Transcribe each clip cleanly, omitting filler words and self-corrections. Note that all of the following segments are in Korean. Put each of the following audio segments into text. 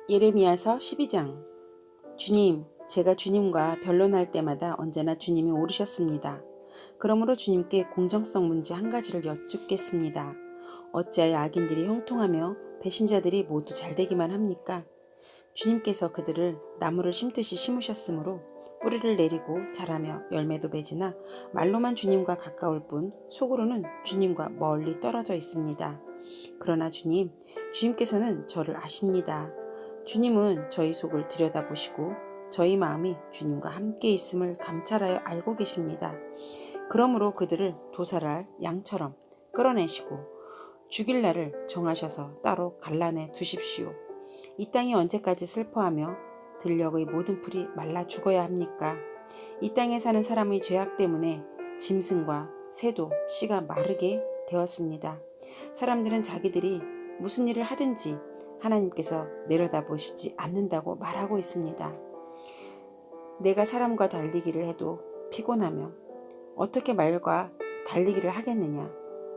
예레미야서 12장. 주님, 제가 주님과 변론할 때마다 언제나 주님이 옳으셨습니다. 그러므로 주님께 공정성 문제 한 가지를 여쭙겠습니다. 어찌하여 악인들이 형통하며 배신자들이 모두 잘되기만 합니까? 주님께서 그들을 나무를 심듯이 심으셨으므로 뿌리를 내리고 자라며 열매도 맺으나 말로만 주님과 가까울 뿐 속으로는 주님과 멀리 떨어져 있습니다. 그러나 주님께서는 저를 아십니다. 주님은 저희 속을 들여다보시고 저희 마음이 주님과 함께 있음을 감찰하여 알고 계십니다. 그러므로 그들을 도살할 양처럼 끌어내시고 죽일 날을 정하셔서 따로 갈라내 두십시오. 이 땅이 언제까지 슬퍼하며 들녘의 모든 풀이 말라 죽어야 합니까? 이 땅에 사는 사람의 죄악 때문에 짐승과 새도 씨가 마르게 되었습니다. 사람들은 자기들이 무슨 일을 하든지 하나님께서 내려다보시지 않는다고 말하고 있습니다. 내가 사람과 달리기를 해도 피곤하며 어떻게 말과 달리기를 하겠느냐?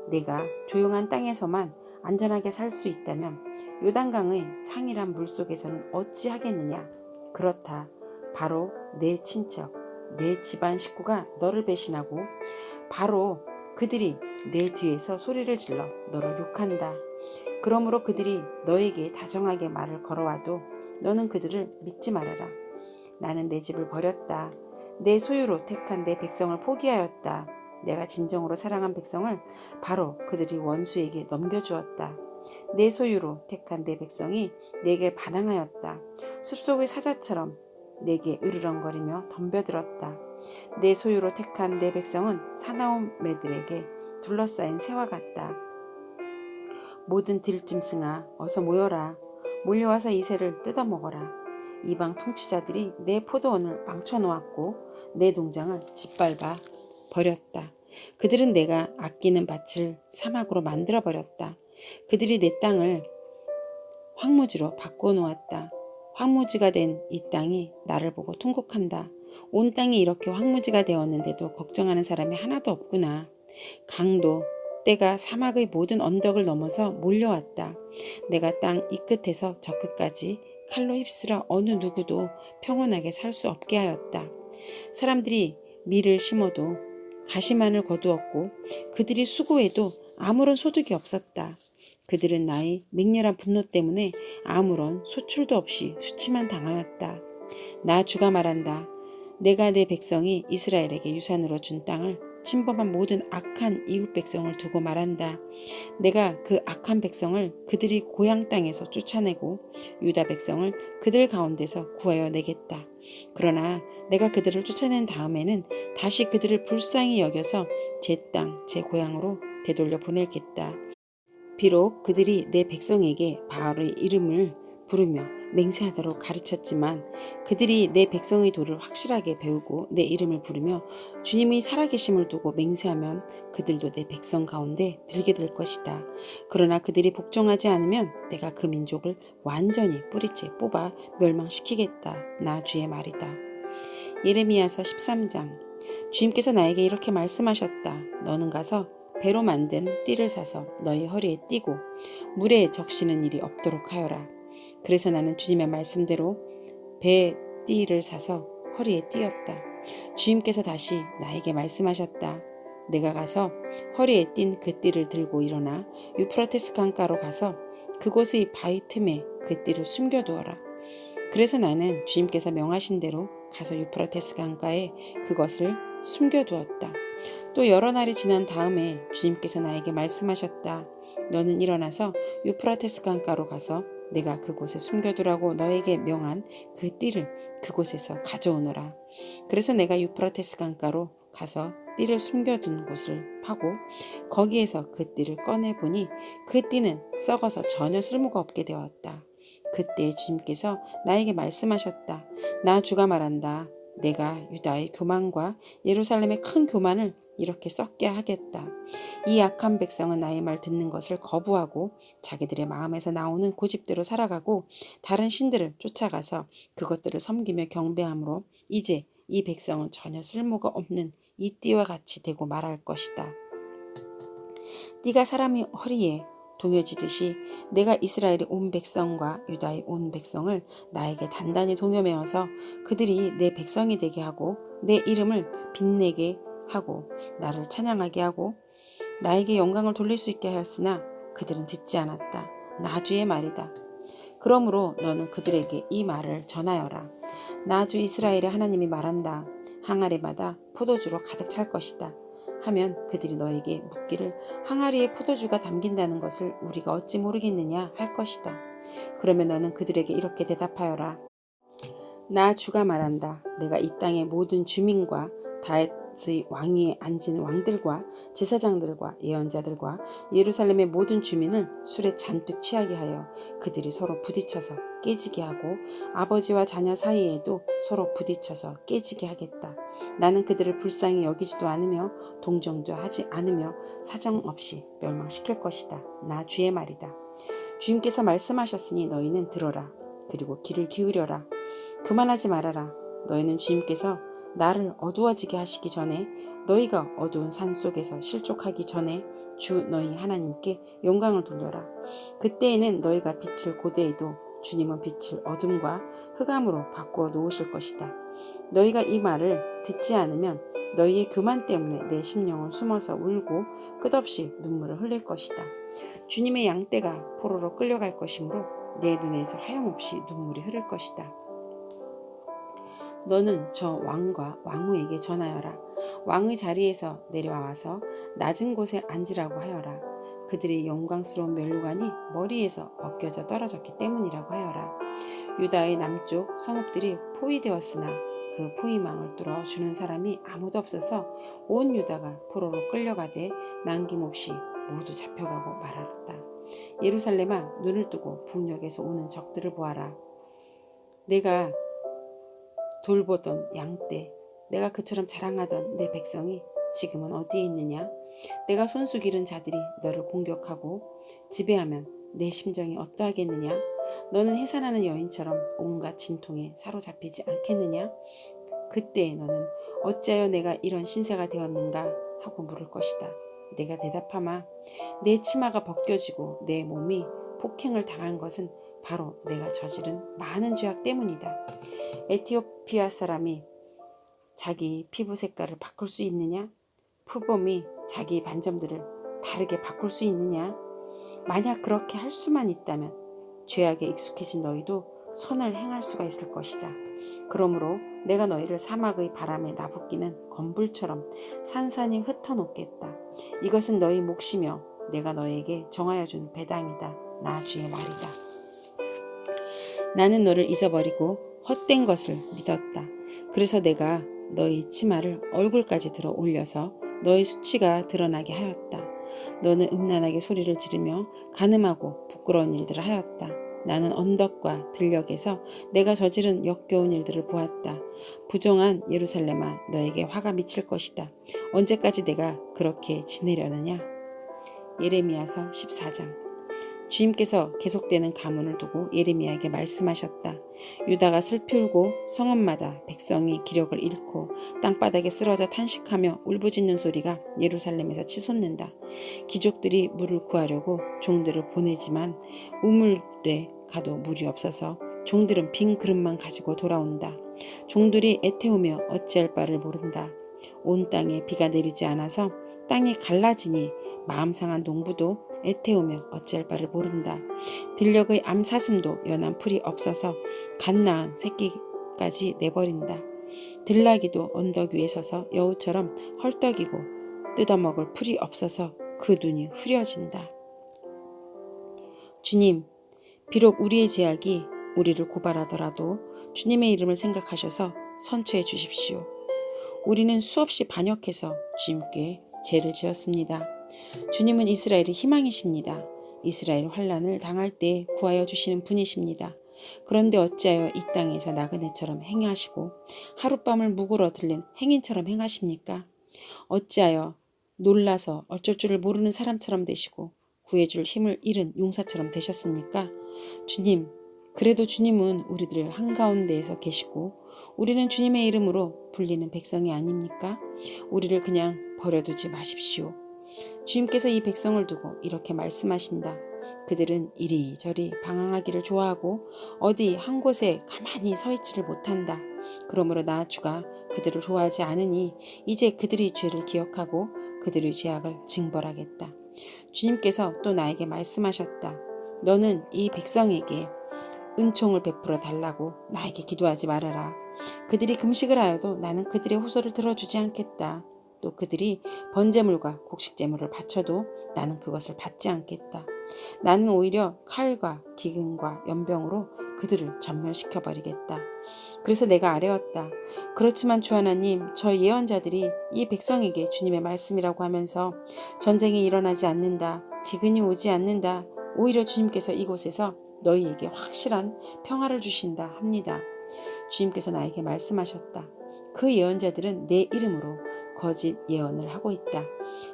내가 조용한 땅에서만 안전하게 살 수 있다면 요단강의 창이란 물속에서는 어찌 하겠느냐? 그렇다. 바로 내 친척, 내 집안 식구가 너를 배신하고 바로 그들이 내 뒤에서 소리를 질러 너를 욕한다. 그러므로 그들이 너에게 다정하게 말을 걸어와도 너는 그들을 믿지 말아라. 나는 내 집을 버렸다. 내 소유로 택한 내 백성을 포기하였다. 내가 진정으로 사랑한 백성을 바로 그들이 원수에게 넘겨주었다. 내 소유로 택한 내 백성이 내게 반항하였다. 숲속의 사자처럼 내게 으르렁거리며 덤벼들었다. 내 소유로 택한 내 백성은 사나운 매들에게 둘러싸인 새와 같다. 모든 들짐승아 어서 모여라. 몰려와서 이 새를 뜯어먹어라. 이방 통치자들이 내 포도원을 망쳐놓았고 내 농장을 짓밟아 버렸다. 그들은 내가 아끼는 밭을 사막으로 만들어버렸다. 그들이 내 땅을 황무지로 바꾸어 놓았다. 황무지가 된 이 땅이 나를 보고 통곡한다. 온 땅이 이렇게 황무지가 되었는데도 걱정하는 사람이 하나도 없구나. 강도 때가 사막의 모든 언덕을 넘어서 몰려왔다. 내가 땅 이 끝에서 저 끝까지 칼로 휩쓸어 어느 누구도 평온하게 살 수 없게 하였다. 사람들이 밀을 심어도 가시만을 거두었고 그들이 수고해도 아무런 소득이 없었다. 그들은 나의 맹렬한 분노 때문에 아무런 소출도 없이 수치만 당하였다. 나 주가 말한다. 내가 내 백성이 이스라엘에게 유산으로 준 땅을 침범한 모든 악한 이웃 백성을 두고 말한다. 내가 그 악한 백성을 그들이 고향 땅에서 쫓아내고 유다 백성을 그들 가운데서 구하여 내겠다. 그러나 내가 그들을 쫓아낸 다음에는 다시 그들을 불쌍히 여겨서 제 땅, 제 고향으로 되돌려 보내겠다. 비록 그들이 내 백성에게 바알의 이름을 부르며 맹세하도록 가르쳤지만 그들이 내 백성의 도를 확실하게 배우고 내 이름을 부르며 주님의 살아계심을 두고 맹세하면 그들도 내 백성 가운데 들게 될 것이다. 그러나 그들이 복종하지 않으면 내가 그 민족을 완전히 뿌리째 뽑아 멸망시키겠다. 나 주의 말이다. 예레미야서 13장. 주님께서 나에게 이렇게 말씀하셨다. 너는 가서 배로 만든 띠를 사서 너희 허리에 띠고 물에 적시는 일이 없도록 하여라. 그래서 나는 주님의 말씀대로 배 띠를 사서 허리에 띠었다. 주님께서 다시 나에게 말씀하셨다. 내가 가서 허리에 띈 그 띠를 들고 일어나 유프라테스 강가로 가서 그곳의 바위 틈에 그 띠를 숨겨두어라. 그래서 나는 주님께서 명하신 대로 가서 유프라테스 강가에 그것을 숨겨두었다. 또 여러 날이 지난 다음에 주님께서 나에게 말씀하셨다. 너는 일어나서 유프라테스 강가로 가서 내가 그곳에 숨겨두라고 너에게 명한 그 띠를 그곳에서 가져오너라. 그래서 내가 유프라테스 강가로 가서 띠를 숨겨둔 곳을 파고 거기에서 그 띠를 꺼내보니 그 띠는 썩어서 전혀 쓸모가 없게 되었다. 그때 주님께서 나에게 말씀하셨다. 나 주가 말한다. 내가 유다의 교만과 예루살렘의 큰 교만을 이렇게 썩게 하겠다. 이 악한 백성은 나의 말 듣는 것을 거부하고 자기들의 마음에서 나오는 고집대로 살아가고 다른 신들을 쫓아가서 그것들을 섬기며 경배함으로 이제 이 백성은 전혀 쓸모가 없는 이 띠와 같이 되고 말할 것이다. 띠가 사람의 허리에 동여지듯이 내가 이스라엘의 온 백성과 유다의 온 백성을 나에게 단단히 동여매어서 그들이 내 백성이 되게 하고 내 이름을 빛내게 하고 나를 찬양하게 하고 나에게 영광을 돌릴 수 있게 하였으나 그들은 듣지 않았다. 나 주의 말이다. 그러므로 너는 그들에게 이 말을 전하여라. 나 주 이스라엘의 하나님이 말한다. 항아리마다 포도주로 가득 찰 것이다. 하면 그들이 너에게 묻기를 항아리에 포도주가 담긴다는 것을 우리가 어찌 모르겠느냐 할 것이다. 그러면 너는 그들에게 이렇게 대답하여라. 나 주가 말한다. 내가 이 땅의 모든 주민과 다윗의 왕위에 앉은 왕들과 제사장들과 예언자들과 예루살렘의 모든 주민을 술에 잔뜩 취하게 하여 그들이 서로 부딪혀서 깨지게 하고 아버지와 자녀 사이에도 서로 부딪혀서 깨지게 하겠다. 나는 그들을 불쌍히 여기지도 않으며 동정도 하지 않으며 사정없이 멸망시킬 것이다. 나 주의 말이다. 주님께서 말씀하셨으니 너희는 들어라. 그리고 귀를 기울여라. 교만하지 말아라. 너희는 주님께서 나를 어두워지게 하시기 전에 너희가 어두운 산 속에서 실족하기 전에 주 너희 하나님께 영광을 돌려라. 그때에는 너희가 빛을 고대해도 주님은 빛을 어둠과 흑암으로 바꾸어 놓으실 것이다. 너희가 이 말을 듣지 않으면 너희의 교만 때문에 내 심령은 숨어서 울고 끝없이 눈물을 흘릴 것이다. 주님의 양떼가 포로로 끌려갈 것이므로 내 눈에서 하염없이 눈물이 흐를 것이다. 너는 저 왕과 왕후에게 전하여라. 왕의 자리에서 내려와서 낮은 곳에 앉으라고 하여라. 그들의 영광스러운 멸류관이 머리에서 벗겨져 떨어졌기 때문이라고 하여라. 유다의 남쪽 성읍들이 포위되었으나 그 포위망을 뚫어 주는 사람이 아무도 없어서 온 유다가 포로로 끌려가되 남김없이 모두 잡혀가고 말았다. 예루살렘아, 눈을 뜨고 북녘에서 오는 적들을 보아라. 내가 돌보던 양떼, 내가 그처럼 자랑하던 내 백성이 지금은 어디에 있느냐? 내가 손수 기른 자들이 너를 공격하고 지배하면 내 심정이 어떠하겠느냐? 너는 해산하는 여인처럼 온갖 진통에 사로잡히지 않겠느냐? 그때 너는 어찌하여 내가 이런 신세가 되었는가 하고 물을 것이다. 내가 대답하마, 내 치마가 벗겨지고 내 몸이 폭행을 당한 것은 바로 내가 저지른 많은 죄악 때문이다. 에티오피아 사람이 자기 피부 색깔을 바꿀 수 있느냐? 표범이 자기 반점들을 다르게 바꿀 수 있느냐? 만약 그렇게 할 수만 있다면 죄악에 익숙해진 너희도 선을 행할 수가 있을 것이다. 그러므로 내가 너희를 사막의 바람에 나부끼는 건불처럼 산산히 흩어놓겠다. 이것은 너희 몫이며 내가 너에게 정하여 준 배당이다. 나 주의 말이다. 나는 너를 잊어버리고 헛된 것을 믿었다. 그래서 내가 너희 치마를 얼굴까지 들어 올려서 너희 수치가 드러나게 하였다. 너는 음란하게 소리를 지르며 간음하고 부끄러운 일들을 하였다. 나는 언덕과 들녘에서 내가 저지른 역겨운 일들을 보았다. 부정한 예루살렘아, 너에게 화가 미칠 것이다. 언제까지 내가 그렇게 지내려느냐? 예레미야서 14장. 주님께서 계속되는 가문을 두고 예레미야에게 말씀하셨다. 유다가 슬피 울고 성읍마다 백성이 기력을 잃고 땅바닥에 쓰러져 탄식하며 울부짖는 소리가 예루살렘에서 치솟는다. 귀족들이 물을 구하려고 종들을 보내지만 우물에 가도 물이 없어서 종들은 빈 그릇만 가지고 돌아온다. 종들이 애태우며 어찌할 바를 모른다. 온 땅에 비가 내리지 않아서 땅이 갈라지니 마음 상한 농부도 애태우며 어찌할 바를 모른다. 들녘의 암사슴도 연한 풀이 없어서 갓 낳은 새끼까지 내버린다. 들나귀도 언덕 위에 서서 여우처럼 헐떡이고 뜯어먹을 풀이 없어서 그 눈이 흐려진다. 주님, 비록 우리의 죄악이 우리를 고발하더라도 주님의 이름을 생각하셔서 선처해 주십시오. 우리는 수없이 반역해서 주님께 죄를 지었습니다. 주님은 이스라엘의 희망이십니다. 이스라엘 환난을 당할 때 구하여 주시는 분이십니다. 그런데 어찌하여 이 땅에서 나그네처럼 행하시고 하룻밤을 묵으러 들린 행인처럼 행하십니까? 어찌하여 놀라서 어쩔 줄을 모르는 사람처럼 되시고 구해줄 힘을 잃은 용사처럼 되셨습니까? 주님, 그래도 주님은 우리들 한가운데에서 계시고 우리는 주님의 이름으로 불리는 백성이 아닙니까? 우리를 그냥 버려두지 마십시오. 주님께서 이 백성을 두고 이렇게 말씀하신다. 그들은 이리저리 방황하기를 좋아하고 어디 한 곳에 가만히 서 있지를 못한다. 그러므로 나 주가 그들을 좋아하지 않으니 이제 그들이 죄를 기억하고 그들의 죄악을 징벌하겠다. 주님께서 또 나에게 말씀하셨다. 너는 이 백성에게 은총을 베풀어 달라고 나에게 기도하지 말아라. 그들이 금식을 하여도 나는 그들의 호소를 들어주지 않겠다. 또 그들이 번제물과 곡식제물을 바쳐도 나는 그것을 받지 않겠다. 나는 오히려 칼과 기근과 연병으로 그들을 전멸시켜버리겠다. 그래서 내가 아뢰었다. 그렇지만 주 하나님, 저 예언자들이 이 백성에게 주님의 말씀이라고 하면서 전쟁이 일어나지 않는다, 기근이 오지 않는다, 오히려 주님께서 이곳에서 너희에게 확실한 평화를 주신다 합니다. 주님께서 나에게 말씀하셨다. 그 예언자들은 내 이름으로 거짓 예언을 하고 있다.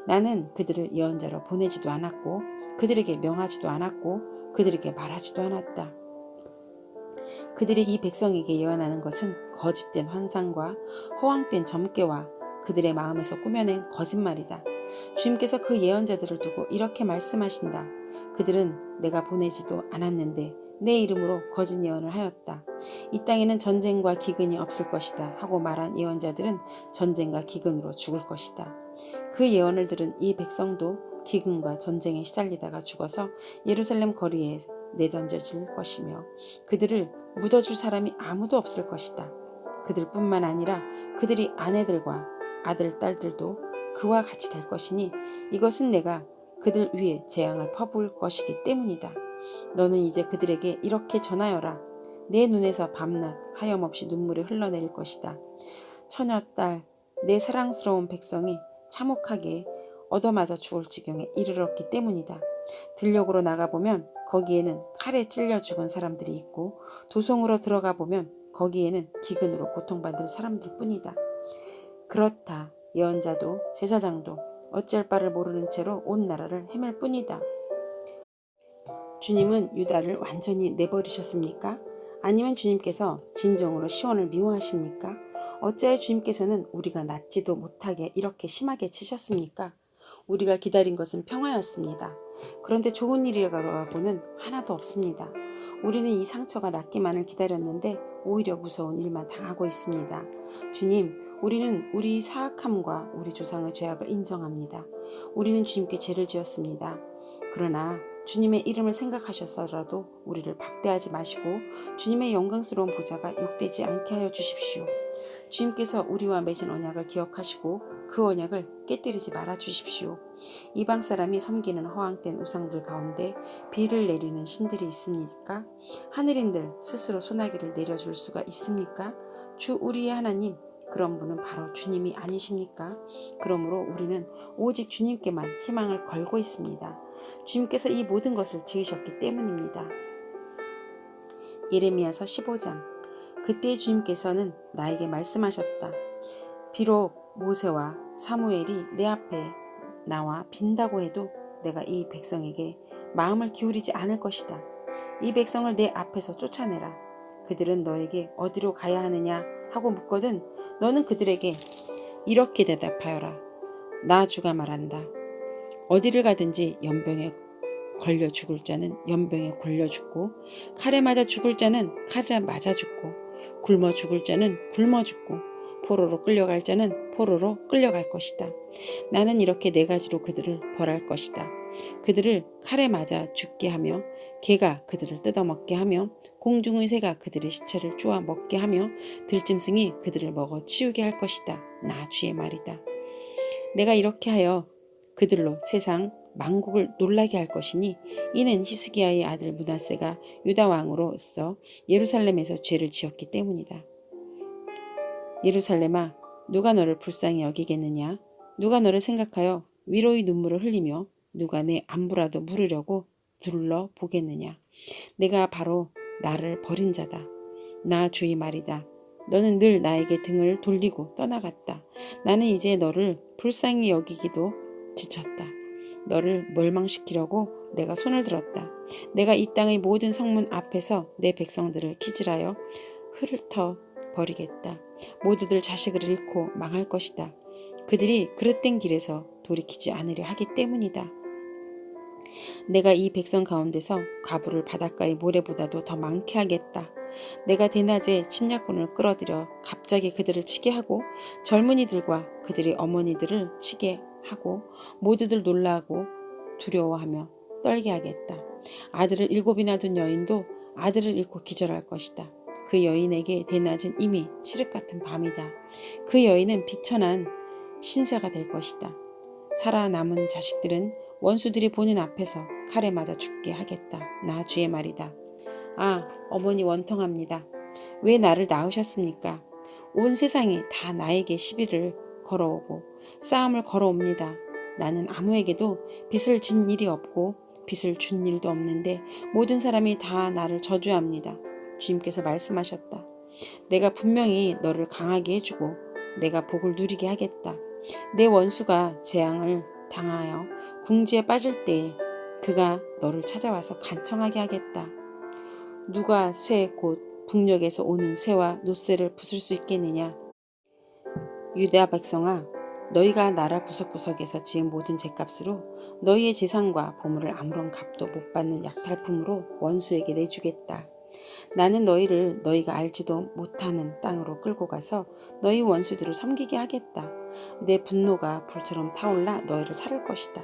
나는 그들을 예언자로 보내지도 않았고 그들에게 명하지도 않았고 그들에게 말하지도 않았다. 그들이 이 백성에게 예언하는 것은 거짓된 환상과 허황된 점괘와 그들의 마음에서 꾸며낸 거짓말이다. 주님께서 그 예언자들을 두고 이렇게 말씀하신다. 그들은 내가 보내지도 않았는데 내 이름으로 거짓 예언을 하였다. 이 땅에는 전쟁과 기근이 없을 것이다 하고 말한 예언자들은 전쟁과 기근으로 죽을 것이다. 그 예언을 들은 이 백성도 기근과 전쟁에 시달리다가 죽어서 예루살렘 거리에 내던져질 것이며 그들을 묻어줄 사람이 아무도 없을 것이다. 그들뿐만 아니라 그들이 아내들과 아들, 딸들도 그와 같이 될 것이니 이것은 내가 그들 위에 재앙을 퍼부을 것이기 때문이다. 너는 이제 그들에게 이렇게 전하여라. 내 눈에서 밤낮 하염없이 눈물이 흘러내릴 것이다. 처녀딸, 내 사랑스러운 백성이 참혹하게 얻어맞아 죽을 지경에 이르렀기 때문이다. 들녘으로 나가보면 거기에는 칼에 찔려 죽은 사람들이 있고 도성으로 들어가 보면 거기에는 기근으로 고통받을 사람들 뿐이다. 그렇다. 예언자도 제사장도 어찌할 바를 모르는 채로 온 나라를 헤맬 뿐이다. 주님은 유다를 완전히 내버리셨습니까? 아니면 주님께서 진정으로 시온을 미워하십니까? 어찌하여 주님께서는 우리가 낫지도 못하게 이렇게 심하게 치셨습니까? 우리가 기다린 것은 평화였습니다. 그런데 좋은 일이라고는 하나도 없습니다. 우리는 이 상처가 낫기만을 기다렸는데 오히려 무서운 일만 당하고 있습니다. 주님, 우리는 우리 사악함과 우리 조상의 죄악을 인정합니다. 우리는 주님께 죄를 지었습니다. 그러나 주님의 이름을 생각하셔서라도 우리를 박대하지 마시고 주님의 영광스러운 보좌가 욕되지 않게 하여 주십시오. 주님께서 우리와 맺은 언약을 기억하시고 그 언약을 깨뜨리지 말아 주십시오. 이방 사람이 섬기는 허황된 우상들 가운데 비를 내리는 신들이 있습니까? 하늘인들 스스로 소나기를 내려줄 수가 있습니까? 주 우리의 하나님, 그런 분은 바로 주님이 아니십니까? 그러므로 우리는 오직 주님께만 희망을 걸고 있습니다. 주님께서 이 모든 것을 지으셨기 때문입니다. 예레미야서 15장. 그때 주님께서는 나에게 말씀하셨다. 비록 모세와 사무엘이 내 앞에 나와 빈다고 해도 내가 이 백성에게 마음을 기울이지 않을 것이다. 이 백성을 내 앞에서 쫓아내라. 그들은 너에게 어디로 가야 하느냐 하고 묻거든 너는 그들에게 이렇게 대답하여라. 나 주가 말한다. 어디를 가든지 연병에 걸려 죽을 자는 연병에 걸려 죽고 칼에 맞아 죽을 자는 칼에 맞아 죽고 굶어 죽을 자는 굶어 죽고 포로로 끌려갈 자는 포로로 끌려갈 것이다. 나는 이렇게 네 가지로 그들을 벌할 것이다. 그들을 칼에 맞아 죽게 하며 개가 그들을 뜯어먹게 하며 공중의 새가 그들의 시체를 쪼아 먹게 하며 들짐승이 그들을 먹어 치우게 할 것이다. 나 주의 말이다. 내가 이렇게 하여 그들로 세상 만국을 놀라게 할 것이니 이는 히스기야의 아들 므낫세가 유다 왕으로서 예루살렘에서 죄를 지었기 때문이다. 예루살렘아, 누가 너를 불쌍히 여기겠느냐? 누가 너를 생각하여 위로의 눈물을 흘리며 누가 내 안부라도 물으려고 둘러보겠느냐? 내가 바로 나를 버린 자다. 나 주의 말이다. 너는 늘 나에게 등을 돌리고 떠나갔다. 나는 이제 너를 불쌍히 여기기도 지쳤다. 너를 멸망시키려고 내가 손을 들었다. 내가 이 땅의 모든 성문 앞에서 내 백성들을 기질하여 흩어 버리겠다. 모두들 자식을 잃고 망할 것이다. 그들이 그릇된 길에서 돌이키지 않으려 하기 때문이다. 내가 이 백성 가운데서 과부를 바닷가의 모래보다도 더 많게 하겠다. 내가 대낮에 침략군을 끌어들여 갑자기 그들을 치게 하고 젊은이들과 그들의 어머니들을 치게 하고 모두들 놀라고 두려워하며 떨게 하겠다. 아들을 7이나 둔 여인도 아들을 잃고 기절할 것이다. 그 여인에게 대낮은 이미 칠흑 같은 밤이다. 그 여인은 비천한 신사가 될 것이다. 살아남은 자식들은 원수들이 보는 앞에서 칼에 맞아 죽게 하겠다. 나 주의 말이다. 아, 어머니 원통합니다. 왜 나를 낳으셨습니까? 온 세상이 다 나에게 시비를 걸어오고 싸움을 걸어옵니다. 나는 아무에게도 빚을 진 일이 없고 빚을 준 일도 없는데 모든 사람이 다 나를 저주합니다. 주님께서 말씀하셨다. 내가 분명히 너를 강하게 해주고 내가 복을 누리게 하겠다. 내 원수가 재앙을 당하여 궁지에 빠질 때에 그가 너를 찾아와서 간청하게 하겠다. 누가 쇠 곧 북녘에서 오는 쇠와 노쇠를 부술 수 있겠느냐. 유다 백성아, 너희가 나라 구석구석에서 지은 모든 죗값으로 너희의 재산과 보물을 아무런 값도 못 받는 약탈품으로 원수에게 내주겠다. 나는 너희를 너희가 알지도 못하는 땅으로 끌고 가서 너희 원수들을 섬기게 하겠다. 내 분노가 불처럼 타올라 너희를 살을 것이다.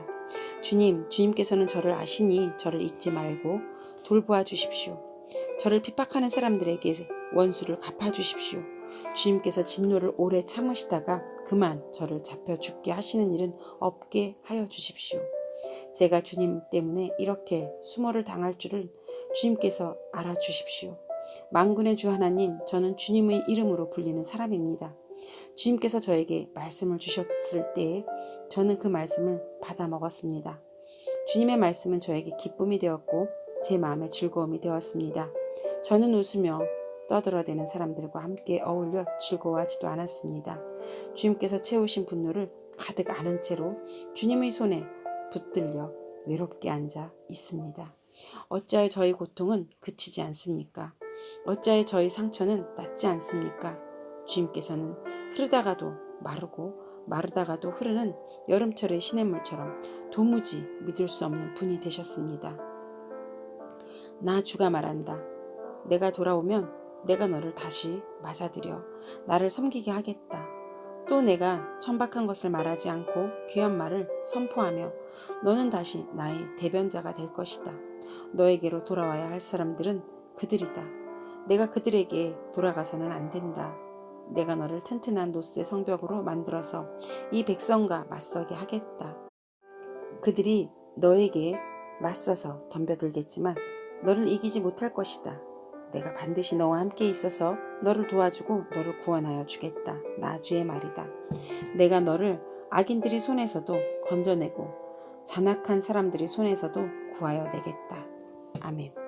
주님께서는 저를 아시니 저를 잊지 말고 돌보아 주십시오. 저를 핍박하는 사람들에게 원수를 갚아주십시오. 주님께서 진노를 오래 참으시다가 그만 저를 잡혀 죽게 하시는 일은 없게 하여 주십시오. 제가 주님 때문에 이렇게 수모를 당할 줄을 주님께서 알아주십시오. 만군의 주 하나님, 저는 주님의 이름으로 불리는 사람입니다. 주님께서 저에게 말씀을 주셨을 때에 저는 그 말씀을 받아 먹었습니다. 주님의 말씀은 저에게 기쁨이 되었고 제 마음의 즐거움이 되었습니다. 저는 웃으며 떠들어대는 사람들과 함께 어울려 즐거워하지도 않았습니다. 주님께서 채우신 분노를 가득 안은 채로 주님의 손에 붙들려 외롭게 앉아 있습니다. 어찌하여 저희 고통은 그치지 않습니까? 어찌하여 저희 상처는 낫지 않습니까? 주님께서는 흐르다가도 마르고 마르다가도 흐르는 여름철의 시냇물처럼 도무지 믿을 수 없는 분이 되셨습니다. 나 주가 말한다. 내가 돌아오면 내가 너를 다시 맞아들여 나를 섬기게 하겠다. 또 내가 천박한 것을 말하지 않고 귀한 말을 선포하며 너는 다시 나의 대변자가 될 것이다. 너에게로 돌아와야 할 사람들은 그들이다. 내가 그들에게 돌아가서는 안 된다. 내가 너를 튼튼한 노쇠 성벽으로 만들어서 이 백성과 맞서게 하겠다. 그들이 너에게 맞서서 덤벼들겠지만 너를 이기지 못할 것이다. 내가 반드시 너와 함께 있어서 너를 도와주고 너를 구원하여 주겠다. 나 주의 말이다. 내가 너를 악인들의 손에서도 건져내고 잔악한 사람들의 손에서도 구하여 내겠다. 아멘.